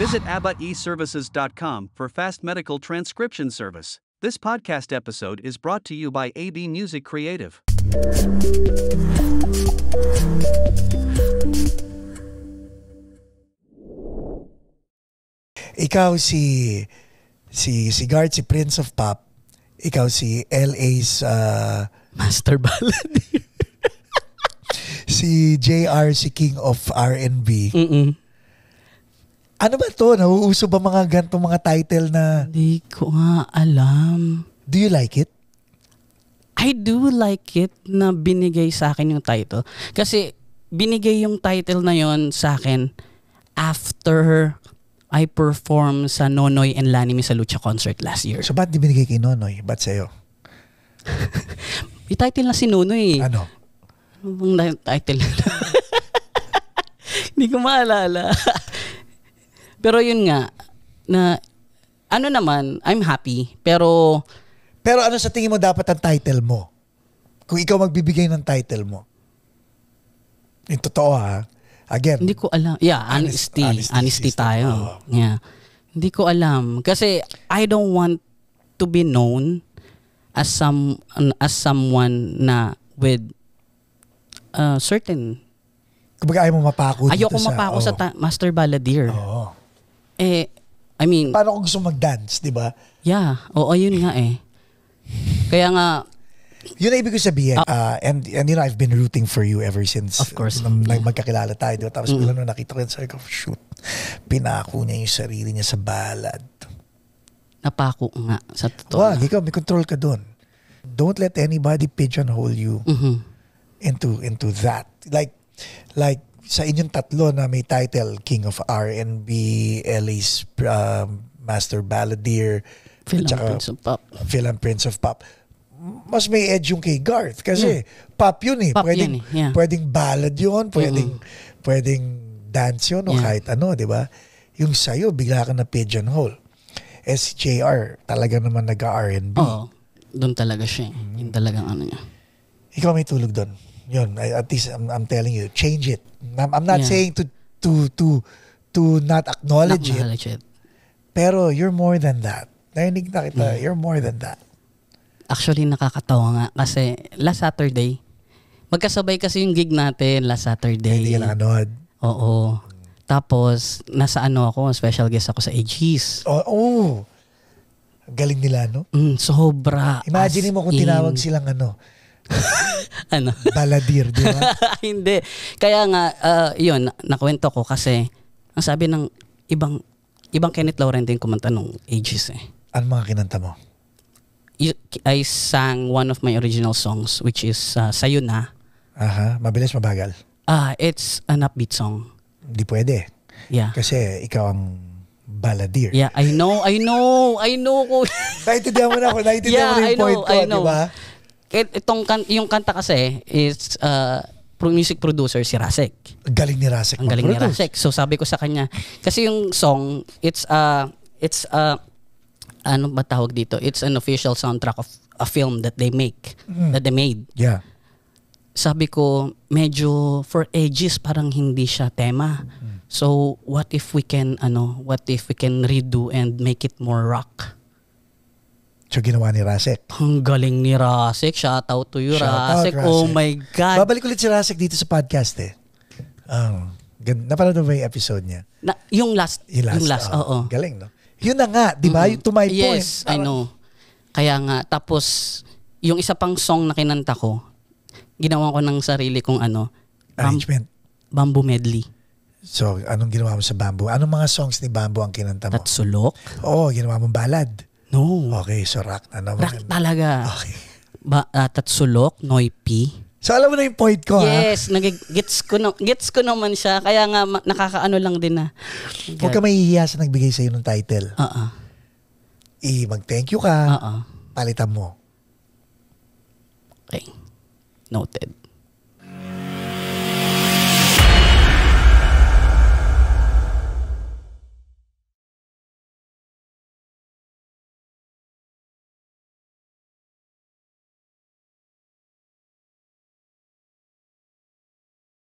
Visit ABBAeServices.com for fast medical transcription service. This podcast episode is brought to you by AB Music Creative. Ikaw si Guard, si Prince of Pop. Ikaw si LA's Master Balladeer. Si JR, si King of R&B. Ano ba to? Nauuso ba mga gantong mga title na... Hindi ko nga alam. Do you like it? I do like it na binigay sa akin yung title. Kasi binigay yung title na yon sa akin after I performed sa Nonoy and Lani Misalucha concert last year. So ba't di binigay kay Nonoy? Ba't sa'yo? Yung title na si Nonoy. Ano? Ano bang title? Hindi ko maalala. Pero yun nga, na ano naman, I'm happy. Pero ano sa tingin mo dapat ang title mo? Kung ikaw magbibigay ng title mo. Yung totoo ha. Again. Hindi ko alam. Yeah, honesty tayo. Yeah. Hindi ko alam. Kasi I don't want to be known as someone na with certain... Kumbaga ayaw mo mapako dito ayoko mapako sa Master Balladeer. Oo. I mean... Paano kung gusto mag-dance, di ba? Yeah. Oo, yun nga eh. Kaya nga... Yun na ibig ko sabihin. And you know, I've been rooting for you ever since. Of course. Magkakilala tayo. Diba? Tapos bilang nung nakita ko yun, sabi ko, shoot. Pinako niya yung sarili niya sa ballad. Napako nga. Sa totoo. Wag, ikaw, may control ka dun. Don't let anybody pigeonhole you into that. Like sa inyong tatlo na may title, King of R&B, LA's Master Balladeer, Phil and Prince of Pop. Phil and Prince of Pop. Mas may edge yung kay Garth kasi pop yun eh. Pop yun eh. Yeah. Pwedeng ballad yun, pwedeng dance yun o kahit ano, di ba? Yung sayo, bigla ka na pigeonhole. SJR, talaga naman nag-R&B. Oo. Doon talaga siya. Yun talagang ano niya. Ikaw may tulog doon. Yun, at least I'm telling you, change it. I'm not saying to not acknowledge it. Pero you're more than that. Narinig na kita, you're more than that. Actually, nakakatawa nga kasi last Saturday, magkasabay kasi yung gig natin last Saturday. Hindi ka nakanood. Oo. Tapos, nasa ako, special guest ako sa AGs. Oo. Galing nila, no? Sobra. Imagine mo kung tinawag silang ano, Balladeer, di ba? Hindi. Kaya nga, yun, nakwento ko kasi, ang sabi ng ibang Kenneth Laurentine kumanta nung Ages eh. Ano mga kinanta mo? I sang one of my original songs, which is Sayo Na. Aha, mabilis, mabagal? It's an upbeat song. Hindi pwede. Yeah. Kasi ikaw ang Balladeer. Yeah, I know. Naintindihan mo na ako. Naintindihan mo na yung point ko, di ba? Yung kanta kasi is music producer si Rasek. Galing ni Rasek. Ang galing ni Rasek. So sabi ko sa kanya, kasi yung song, it's ano ba tawag dito? It's an official soundtrack of a film that they made. Yeah. Sabi ko, medyo for ages parang hindi siya tema. So what if we can redo and make it more rock? So ginawa ni Rasek. Ang galing ni Rasek. Shout out to you, Rasek. Oh my God. Babalik ulit si Rasek dito sa podcast eh. Napanood mo ba yung episode niya? Yung last. Oo. Galing, no? Yun na nga, di ba? To my point. Yes, I know. Kaya nga, tapos, yung isa pang song na kinanta ko, ginawa ko ng sarili kong arrangement. Bamboo medley. So, anong ginawa mo sa Bamboo? Anong mga songs ni Bamboo ang kinanta mo? Tatsulok? Oo, ginawa mong ballad. No. Okay, so rock na naman. Rock talaga. Okay. Tatsulok, Noipi. So alam mo na yung point ko, yes, gets ko naman siya. Kaya nga nakakaano lang din na. Huwag ka mahihiya sa nagbigay sa'yo ng title. Mag-thank you ka. Palitan mo. Okay. Noted.